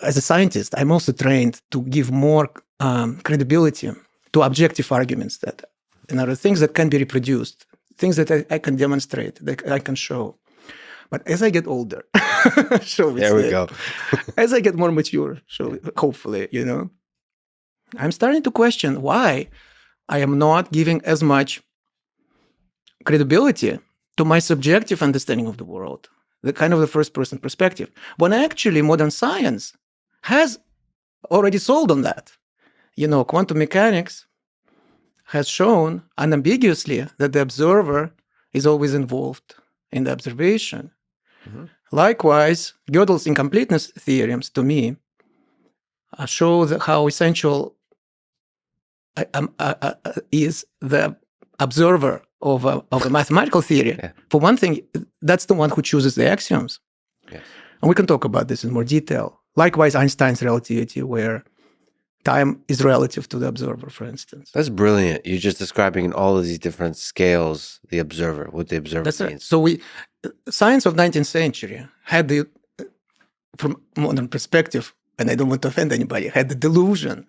as a scientist, I'm also trained to give more credibility to objective arguments that, things that can be reproduced, things that I can demonstrate, that I can show. But as I get older, shall we There say, we go. as I get more mature, hopefully, I'm starting to question why I am not giving as much credibility to my subjective understanding of the world, the kind of the first-person perspective, when actually modern science has already sold on that. Quantum mechanics has shown unambiguously that the observer is always involved in the observation. Mm-hmm. Likewise, Gödel's incompleteness theorems, to me, show how essential is the observer of a mathematical theory. Yeah. For one thing, that's the one who chooses the axioms. Yes. And we can talk about this in more detail. Likewise, Einstein's relativity, where time is relative to the observer, for instance. That's brilliant. You're just describing in all of these different scales the observer, what the observer means. Right. So science of 19th century had from modern perspective, and I don't want to offend anybody, had the delusion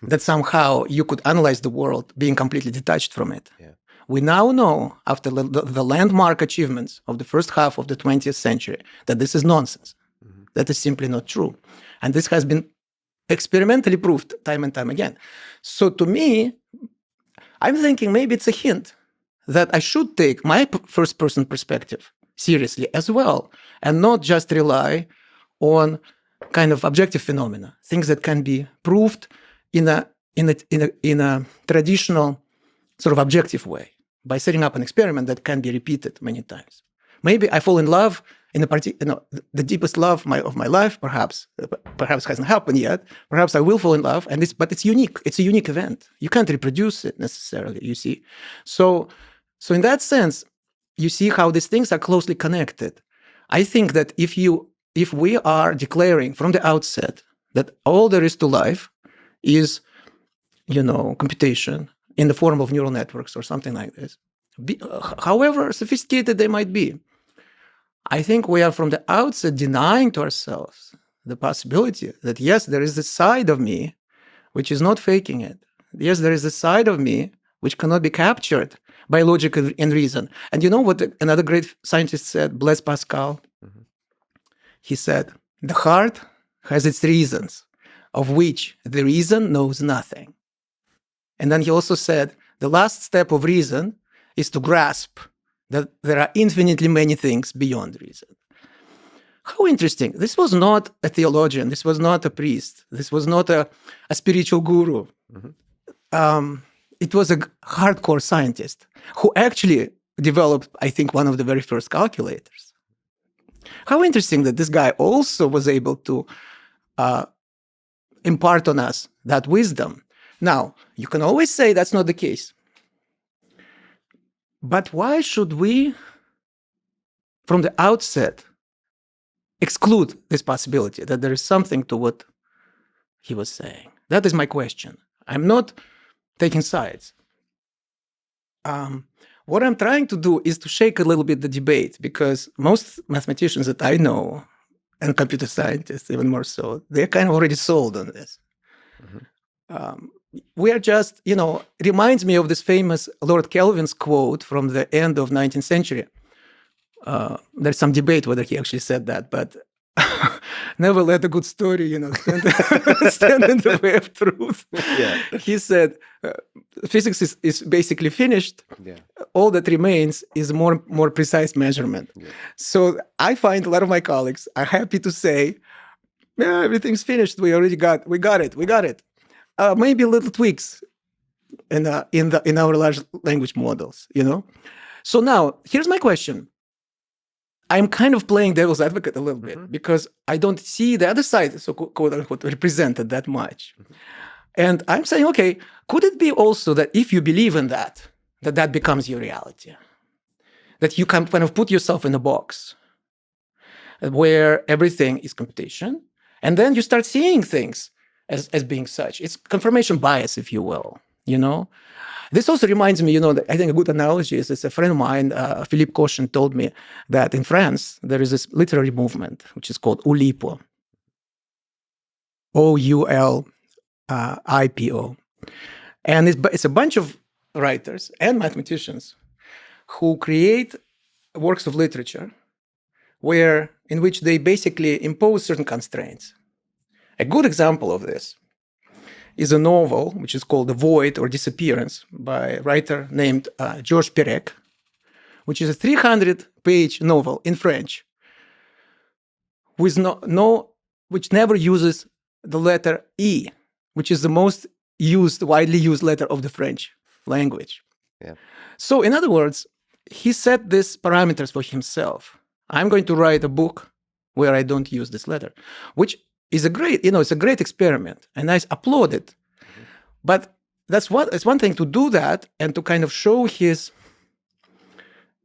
that somehow you could analyze the world being completely detached from it. Yeah. We now know, after the landmark achievements of the first half of the 20th century, that this is nonsense. Mm-hmm. That is simply not true. And this has been experimentally proved time and time again. So to me, I'm thinking maybe it's a hint that I should take my first-person perspective seriously as well, and not just rely on kind of objective phenomena, things that can be proved in a traditional sort of objective way by setting up an experiment that can be repeated many times. Maybe I fall in love in the deepest love of my life, perhaps hasn't happened yet. Perhaps I will fall in love, but it's unique. It's a unique event. You can't reproduce it necessarily, you see. So in that sense, you see how these things are closely connected. I think that if we are declaring from the outset that all there is to life is, computation in the form of neural networks or something like this, however sophisticated they might be, I think we are from the outset denying to ourselves the possibility that, yes, there is a side of me which is not faking it. Yes, there is a side of me which cannot be captured by logic and reason. And you know what another great scientist said, Blaise Pascal? Mm-hmm. He said, the heart has its reasons, of which the reason knows nothing. And then he also said, the last step of reason is to grasp that there are infinitely many things beyond reason. How interesting. This was not a theologian. This was not a priest. This was not a spiritual guru. Mm-hmm. It was a hardcore scientist who actually developed, I think, one of the very first calculators. How interesting that this guy also was able to impart on us that wisdom. Now, you can always say that's not the case. But why should we, from the outset, exclude this possibility that there is something to what he was saying? That is my question. I'm not taking sides. What I'm trying to do is to shake a little bit the debate, because most mathematicians that I know, and computer scientists even more so, they're kind of already sold on this. Mm-hmm. We are just, reminds me of this famous Lord Kelvin's quote from the end of 19th century. There's some debate whether he actually said that, but never let a good story, stand in the way of truth. Yeah. He said, physics is basically finished. Yeah. All that remains is more precise measurement. Yeah. So I find a lot of my colleagues are happy to say, yeah, everything's finished. We got it. Maybe little tweaks in our large language models, So now, here's my question. I'm kind of playing devil's advocate a little bit, because I don't see the other side, so quote unquote, represented that much. Mm-hmm. And I'm saying, okay, could it be also that if you believe in that becomes your reality? That you can kind of put yourself in a box where everything is computation, and then you start seeing things as being such. It's confirmation bias, if you will, This also reminds me, that I think a good analogy is a friend of mine, Philippe Cochin, told me that in France, there is this literary movement, which is called Oulipo. OULIPO. And it's a bunch of writers and mathematicians who create works of literature in which they basically impose certain constraints. A good example of this is a novel which is called The Void or Disappearance by a writer named Georges Perec, which is a 300-page novel in French with which never uses the letter E, which is the most widely used letter of the French language. Yeah. So in other words, he set these parameters for himself. I'm going to write a book where I don't use this letter, which is it's a great experiment, and I applaud it. Mm-hmm. But it's one thing to do that and to kind of show his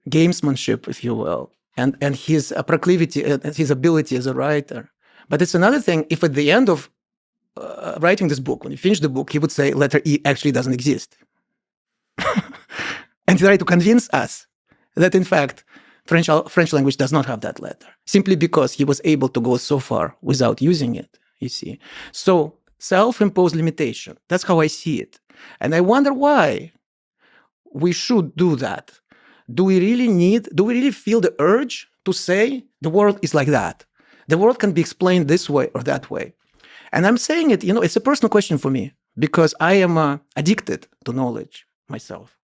gamesmanship, if you will, and his proclivity and his ability as a writer. But it's another thing if at the end of writing this book, when he finished the book, he would say letter E actually doesn't exist. And try to convince us that, in fact, French language does not have that letter, simply because he was able to go so far without using it, you see. So self-imposed limitation, that's how I see it. And I wonder why we should do that. Do we really feel the urge to say the world is like that? The world can be explained this way or that way. And I'm saying it, it's a personal question for me because I am addicted to knowledge myself.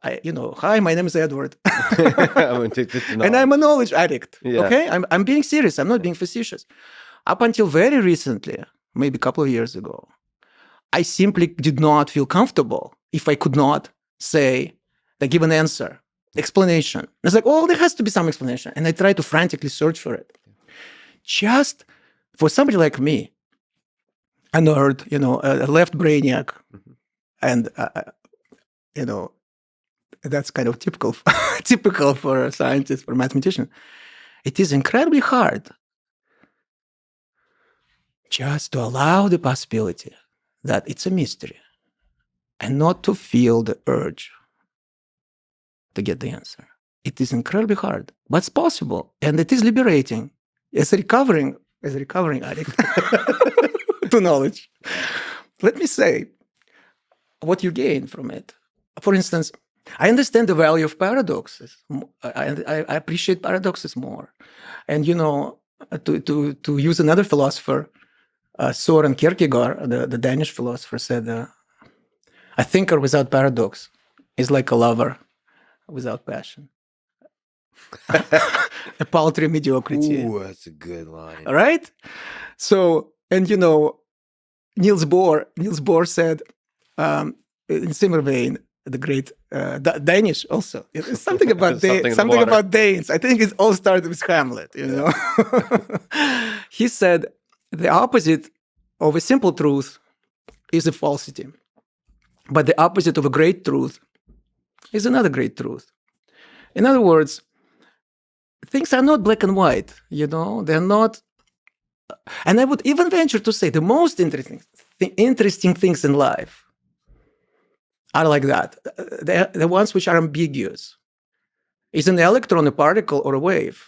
Hi, my name is Edward. I'm addicted to knowledge. And I'm a knowledge addict. Yeah. Okay? I'm being serious. I'm not being facetious. Up until very recently, maybe a couple of years ago, I simply did not feel comfortable if I could not say the given answer, explanation. It's like, there has to be some explanation. And I try to frantically search for it. Just for somebody like me, a nerd, a left brainiac, and, that's kind of typical for a scientist, for a mathematician. It is incredibly hard just to allow the possibility that it's a mystery and not to feel the urge to get the answer. It is incredibly hard, but it's possible, and it is liberating as a recovering addict to knowledge. Let me say what you gain from it. For instance, I understand the value of paradoxes. I appreciate paradoxes more. And, to use another philosopher, Søren Kierkegaard, the Danish philosopher, said, a thinker without paradox is like a lover without passion. A paltry mediocrity. Ooh, that's a good line. All right? So, and, Niels Bohr said, in similar vein, the great Danish also. It's something about something about Danes. I think it all started with Hamlet, He said the opposite of a simple truth is a falsity. But the opposite of a great truth is another great truth. In other words, things are not black and white, they're not. And I would even venture to say the most interesting things in life are like that. They're the ones which are ambiguous. Is an electron a particle or a wave?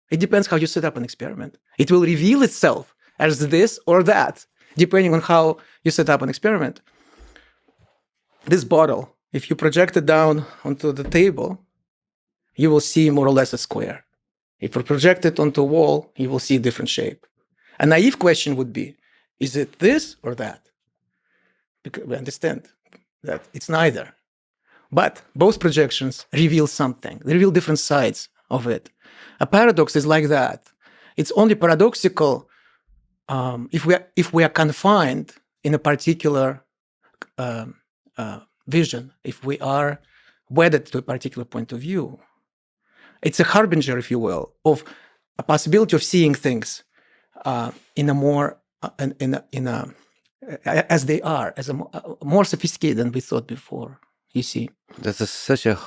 It depends how you set up an experiment. It will reveal itself as this or that, depending on how you set up an experiment. This bottle, if you project it down onto the table, you will see more or less a square. If you project it onto a wall, you will see a different shape. A naive question would be, is it this or that? Because we understand that it's neither. But both projections reveal something. They reveal different sides of it. A paradox is like that. It's only paradoxical if we are confined in a particular vision, if we are wedded to a particular point of view. It's a harbinger, if you will, of a possibility of seeing things in a more as they are, as a more sophisticated than we thought before. You see, that's such a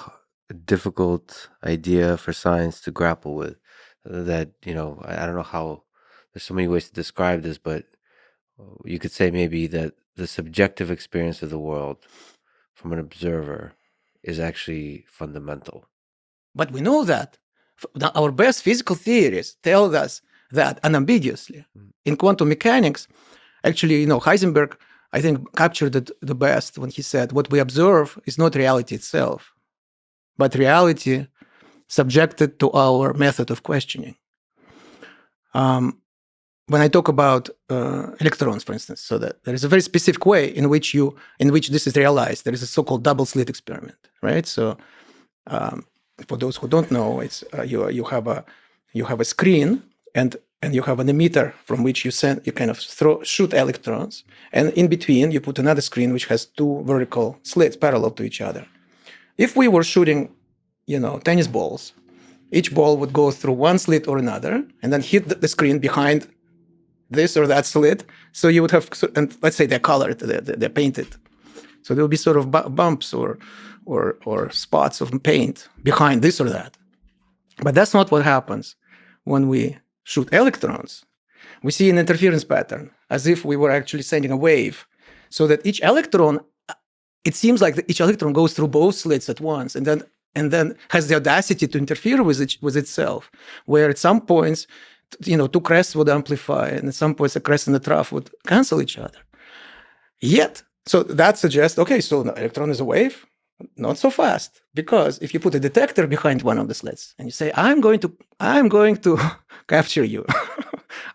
difficult idea for science to grapple with. That I don't know how. There's so many ways to describe this, but you could say maybe that the subjective experience of the world from an observer is actually fundamental. But we know that our best physical theories tell us that unambiguously. In quantum mechanics, Actually, Heisenberg, I think, captured it the best when he said, what we observe is not reality itself, but reality subjected to our method of questioning. When I talk about electrons, for instance, so that there is a very specific way in which this is realized. There is a so-called double slit experiment, right? So for those who don't know, it's you have a screen and you have an emitter from which you kind of shoot electrons, and in between you put another screen which has two vertical slits parallel to each other. If we were shooting, tennis balls, each ball would go through one slit or another and then hit the screen behind this or that slit. So you would have, and let's say they're colored, they're painted. So there will be sort of bumps or spots of paint behind this or that. But that's not what happens when we shoot electrons. We see an interference pattern, as if we were actually sending a wave, so that each electron, it seems like each electron goes through both slits at once, and then has the audacity to interfere with itself, where at some points, two crests would amplify, and at some points a crest and a trough would cancel each other. Yet, so that suggests, okay, so the electron is a wave, not so fast, because if you put a detector behind one of the slits and you say, I'm going to capture you,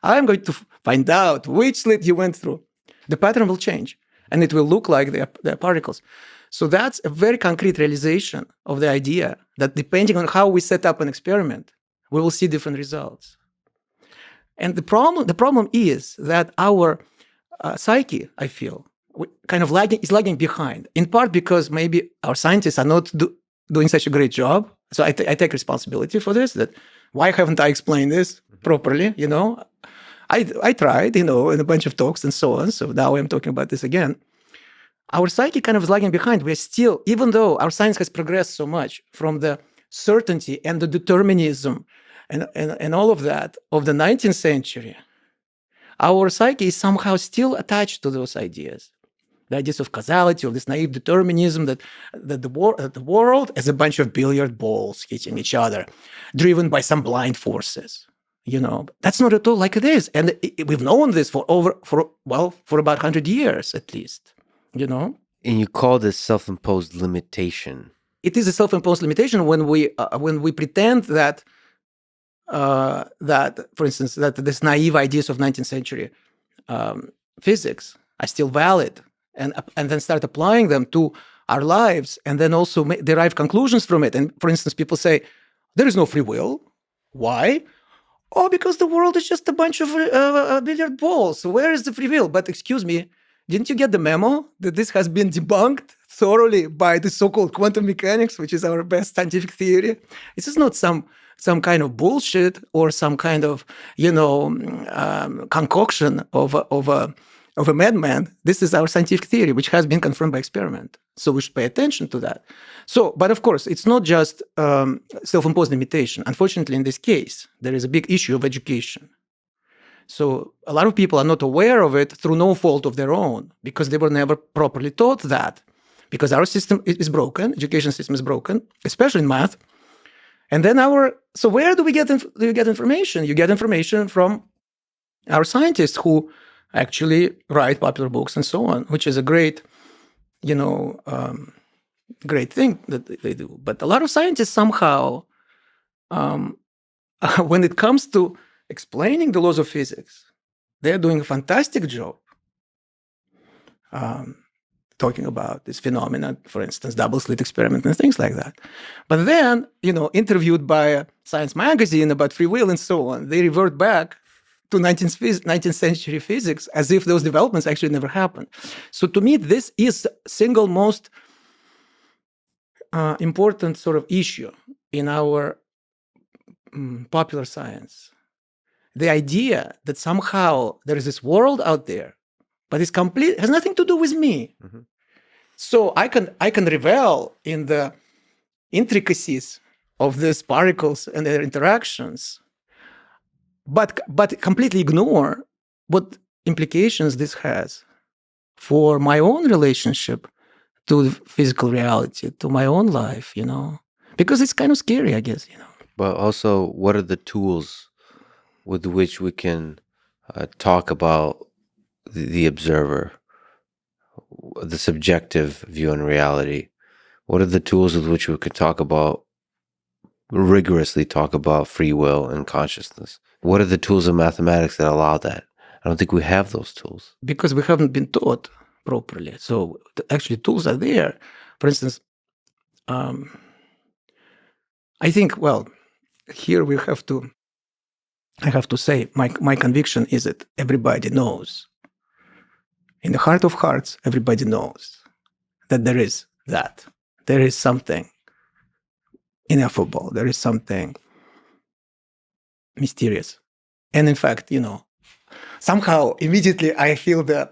I'm going to find out which slit you went through, the pattern will change, and it will look like they're particles. So that's a very concrete realization of the idea that depending on how we set up an experiment, we will see different results. And the problem is that our psyche, I feel, kind of is lagging behind, in part because maybe our scientists are not doing such a great job. So I take responsibility for this, that why haven't I explained this properly, I tried, in a bunch of talks and so on. So now I'm talking about this again. Our psyche kind of is lagging behind. We're still, even though our science has progressed so much from the certainty and the determinism and all of that of the 19th century, our psyche is somehow still attached to those ideas. The ideas of causality, of this naive determinism that the world is a bunch of billiard balls hitting each other, driven by some blind forces. That's not at all like it is. And we've known this for about 100 years at least. And you call this self-imposed limitation. It is a self-imposed limitation when we pretend that, for instance, that this naive ideas of 19th century physics are still valid, and then start applying them to our lives, and then also derive conclusions from it. And for instance, people say, there is no free will. Why? Oh, because the world is just a bunch of billiard balls. Where is the free will? But excuse me, didn't you get the memo that this has been debunked thoroughly by the so-called quantum mechanics, which is our best scientific theory? This is not some kind of bullshit or some kind of, concoction of a madman. This is our scientific theory, which has been confirmed by experiment. So we should pay attention to that. So, but of course, it's not just self-imposed limitation. Unfortunately, in this case, there is a big issue of education. So a lot of people are not aware of it through no fault of their own, because they were never properly taught that. Because our system is broken, education system is broken, especially in math. And then so where do you get information? You get information from our scientists who actually write popular books and so on, which is a great, great thing that they do. But a lot of scientists somehow, when it comes to explaining the laws of physics, they're doing a fantastic job talking about this phenomenon, for instance, double slit experiment and things like that. But then, interviewed by a science magazine about free will and so on, they revert back to 19th century physics as if those developments actually never happened. So to me, this is single most important sort of issue in our popular science. The idea that somehow there is this world out there, but it's has nothing to do with me. Mm-hmm. So I can revel in the intricacies of these particles and their interactions, but completely ignore what implications this has for my own relationship to physical reality, to my own life, because it's kind of scary, I guess, But also, what are the tools with which we can talk about the observer, the subjective view on reality? What are the tools with which we could rigorously talk about free will and consciousness? What are the tools of mathematics that allow that? I don't think we have those tools. Because we haven't been taught properly. So actually tools are there. For instance, I think, well, here I have to say, my conviction is that everybody knows. In the heart of hearts, everybody knows that there is that. There is something ineffable. There is something mysterious. And in fact, somehow immediately I feel the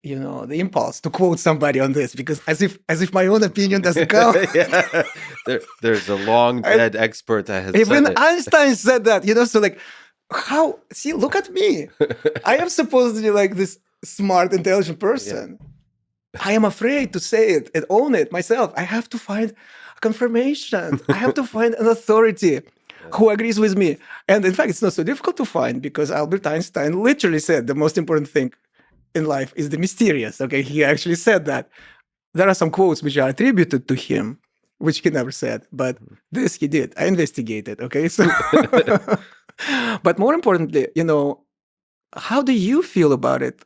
impulse to quote somebody on this, because as if my own opinion doesn't count. Yeah. There's a long dead expert that has even said it. Einstein said that, so like, how, see, look at me. I am supposedly like this smart, intelligent person. Yeah. I am afraid to say it and own it myself. I have to find confirmation. I have to find an authority who agrees with me. And in fact, it's not so difficult to find, because Albert Einstein literally said the most important thing in life is the mysterious. Okay, he actually said that. There are some quotes which are attributed to him, which he never said, but this he did. I investigated. Okay, so but more importantly, how do you feel about it?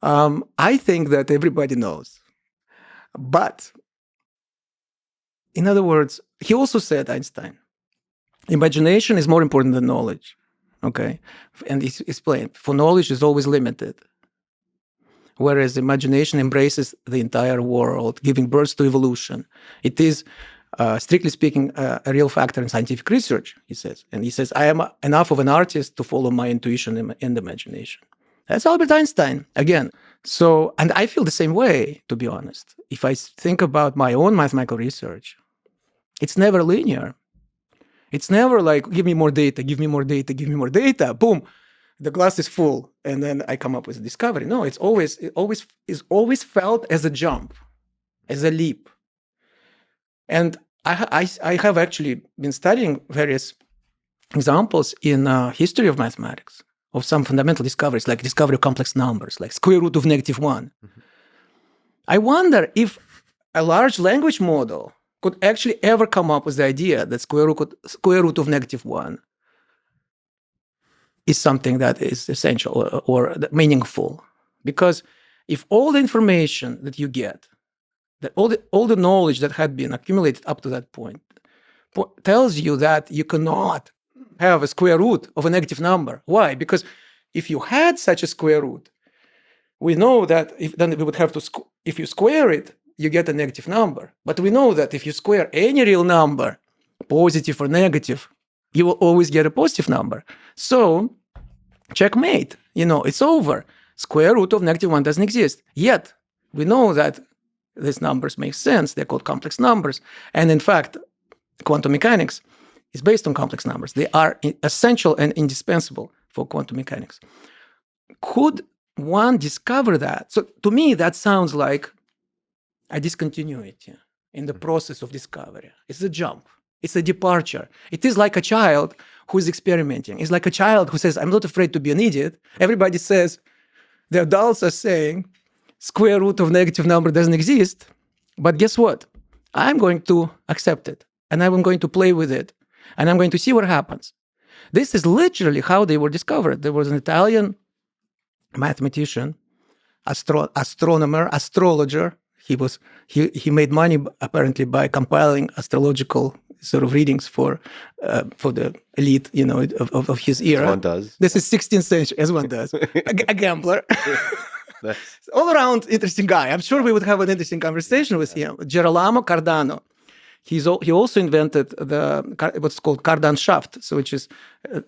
I think that everybody knows, but in other words, he also said, Einstein, imagination is more important than knowledge. Okay, and he explained, for knowledge is always limited, whereas imagination embraces the entire world, giving birth to evolution. It is, strictly speaking, a real factor in scientific research, he says. And he says, I am enough of an artist to follow my intuition and imagination. That's Albert Einstein, again. So, and I feel the same way, to be honest. If I think about my own mathematical research, it's never linear. It's never like, give me more data, give me more data, give me more data, boom, the glass is full, and then I come up with a discovery. No, it always felt as a jump, as a leap. And I have actually been studying various examples in history of mathematics of some fundamental discoveries, like discovery of complex numbers, like square root of -1. Mm-hmm. I wonder if a large language model could actually ever come up with the idea that square root of -1 is something that is essential or meaningful. Because if all the information that you get, that all the knowledge that had been accumulated up to that point tells you that you cannot have a square root of a negative number. Why? Because if you had such a square root, we know that then we would have to, if you square it, you get a negative number. But we know that if you square any real number, positive or negative, you will always get a positive number. So, checkmate, it's over. Square root of -1 doesn't exist. Yet, we know that these numbers make sense. They're called complex numbers. And in fact, quantum mechanics is based on complex numbers. They are essential and indispensable for quantum mechanics. Could one discover that? So to me, that sounds like a discontinuity in the process of discovery. It's a jump. It's a departure. It is like a child who is experimenting. It's like a child who says, I'm not afraid to be an idiot. Everybody says, the adults are saying, square root of negative number doesn't exist. But guess what? I'm going to accept it. And I'm going to play with it. And I'm going to see what happens. This is literally how they were discovered. There was an Italian mathematician, astronomer, astrologer. He made money apparently by compiling astrological sort of readings for the elite, of his era. As one does. This is 16th century, as one does. A gambler. Nice. All around interesting guy. I'm sure we would have an interesting conversation with him. Girolamo Cardano. He also invented what's called Cardan shaft, so which is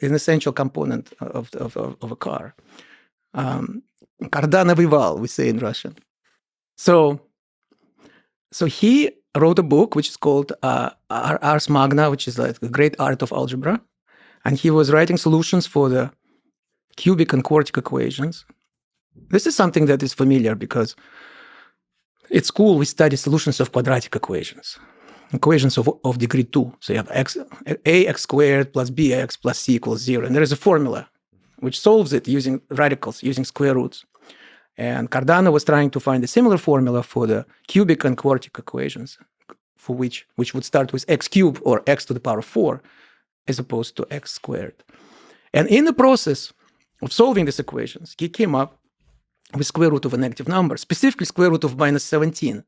an essential component of a car. Cardan Avival, we say in Russian. So he wrote a book which is called Ars Magna, which is like the great art of algebra, and he was writing solutions for the cubic and quartic equations. This is something that is familiar because at school we study solutions of quadratic equations of degree 2. So you have ax squared plus bx plus c equals 0. And there is a formula which solves it using radicals, using square roots. And Cardano was trying to find a similar formula for the cubic and quartic equations, for which would start with x cubed or x to the power of 4, as opposed to x squared. And in the process of solving these equations, he came up with square root of a negative number, specifically square root of minus 17.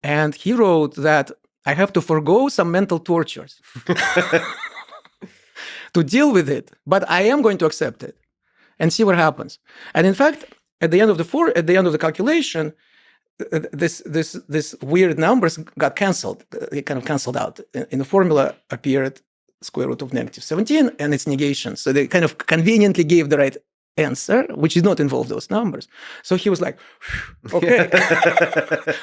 And he wrote that I have to forego some mental tortures to deal with it, but I am going to accept it and see what happens. And in fact, at the end of the calculation, this weird numbers got canceled. It kind of canceled out. In the formula appeared square root of negative 17 and its negation. So they kind of conveniently gave the right answer, which did not involve those numbers. So he was like, okay,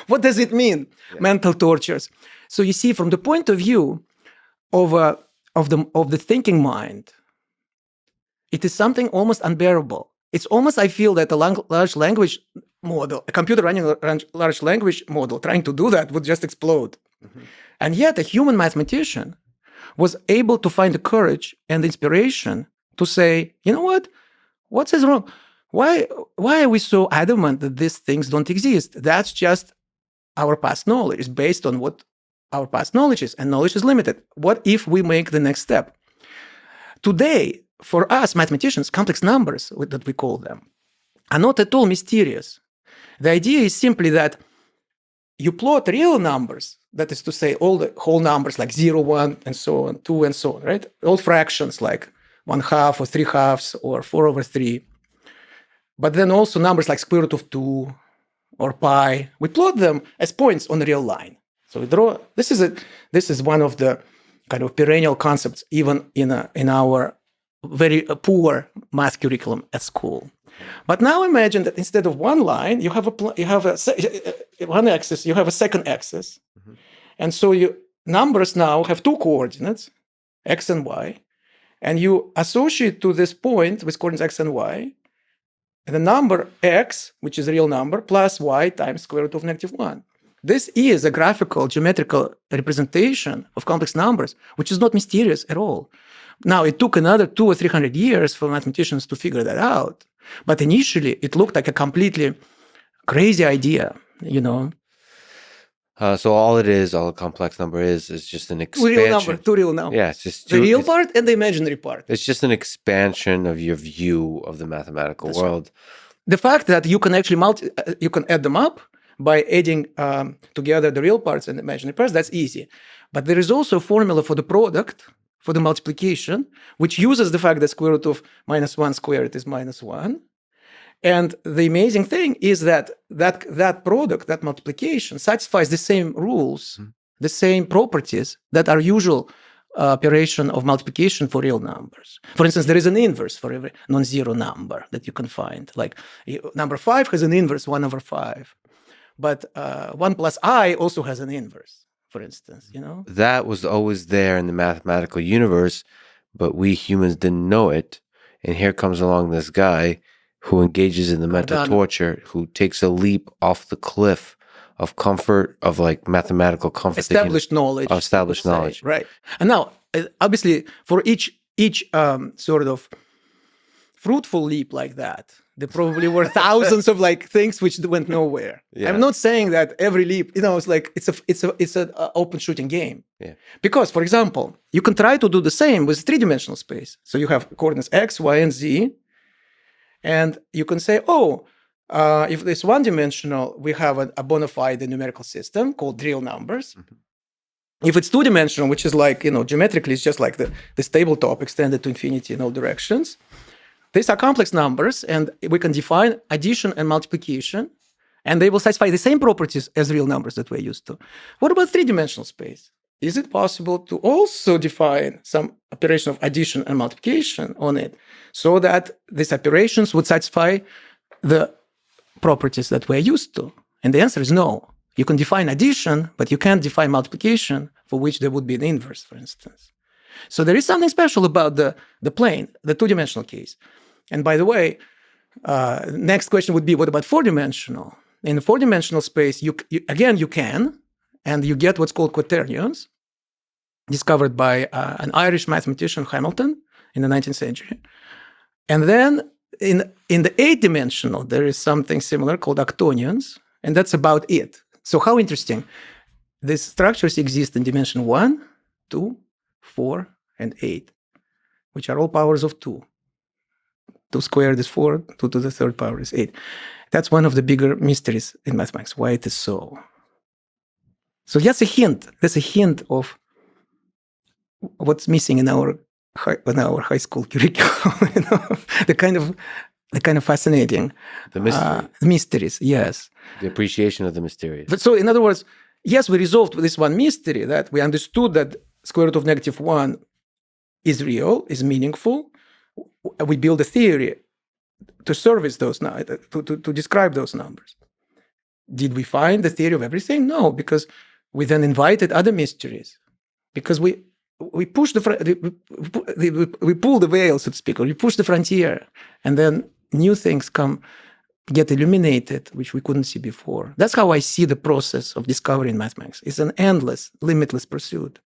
what does it mean? Yeah. Mental tortures. So you see, from the point of view of the thinking mind, it is something almost unbearable. It's almost, I feel, that a large language model, a computer running a large language model, trying to do that would just explode. Mm-hmm. And yet a human mathematician was able to find the courage and inspiration to say, you know what? What is wrong? Why are we so adamant that these things don't exist? That's just our past knowledge. It's based on what our past knowledge is, and knowledge is limited. What if we make the next step? Today, for us mathematicians, complex numbers, that we call them, are not at all mysterious. The idea is simply that you plot real numbers, that is to say, all the whole numbers like 0, 1, and so on, 2, and so on, right? All fractions like 1/2 or 3/2 or 4/3. But then also numbers like square root of 2 or pi. We plot them as points on a real line. So we draw. This is one of the kind of perennial concepts, even in our very poor math curriculum at school. But now imagine that instead of one line, you have one axis, you have a second axis, mm-hmm. And so numbers now have two coordinates, x and y, and you associate to this point with coordinates x and y, and the number x, which is a real number, plus y times square root of -1. This is a graphical, geometrical representation of complex numbers, which is not mysterious at all. Now, it took another 200 or 300 years for mathematicians to figure that out. But initially, it looked like a completely crazy idea, you know. So all a complex number is just an expansion. Two real numbers. Yeah, it's just the real part and the imaginary part. It's just an expansion of your view of the mathematical world. Right. The fact that you can actually you can add them up by adding together the real parts and the imaginary parts, that's easy. But there is also a formula for the product, for the multiplication, which uses the fact that square root of -1 squared is -1. And the amazing thing is that product, that multiplication, satisfies the same rules, the same properties that are usual operation of multiplication for real numbers. For instance, there is an inverse for every non-zero number that you can find. Like number 5 has an inverse 1/5. But 1 plus I also has an inverse, for instance, you know? That was always there in the mathematical universe, but we humans didn't know it. And here comes along this guy who engages in the mental torture, who takes a leap off the cliff of comfort, of like mathematical comfort. Established knowledge. Established knowledge. Right. And now, obviously, for each sort of fruitful leap like that, there probably were thousands of like things which went nowhere. Yeah. I'm not saying that every leap, you know, it's like it's an open shooting game. Yeah. Because, for example, you can try to do the same with three-dimensional space. So you have coordinates x, y, and z, and you can say, if it's one-dimensional, we have a bona fide numerical system called real numbers. Mm-hmm. If it's two-dimensional, which is like, you know, geometrically, it's just like this tabletop extended to infinity in all directions. These are complex numbers, and we can define addition and multiplication, and they will satisfy the same properties as real numbers that we're used to. What about three-dimensional space? Is it possible to also define some operation of addition and multiplication on it so that these operations would satisfy the properties that we're used to? And the answer is no. You can define addition, but you can't define multiplication, for which there would be an inverse, for instance. So there is something special about the plane, the two-dimensional case. And by the way, next question would be, what about four-dimensional? In the four-dimensional space, you can, and you get what's called quaternions, discovered by an Irish mathematician, Hamilton, in the 19th century. And then in the 8-dimensional, there is something similar called octonions, and that's about it. So how interesting. These structures exist in dimension 1, 2, 4, and 8, which are all powers of 2. 2 squared is 4, 2 to the third power is 8. That's one of the bigger mysteries in mathematics, why it is so. So that's a hint. That's a hint of what's missing in our high school curriculum. The kind of fascinating The mystery. Mysteries. Yes, The appreciation of the mysterious. But so in other words, yes, we resolved this one mystery, that we understood that square root of -1 is real, is meaningful. We build a theory to service those, to describe those numbers. Did we find the theory of everything? No, because we then invited other mysteries, because we push we pull the veil, so to speak, or we push the frontier, and then new things get illuminated, which we couldn't see before. That's how I see the process of discovery in mathematics. It's an endless, limitless pursuit.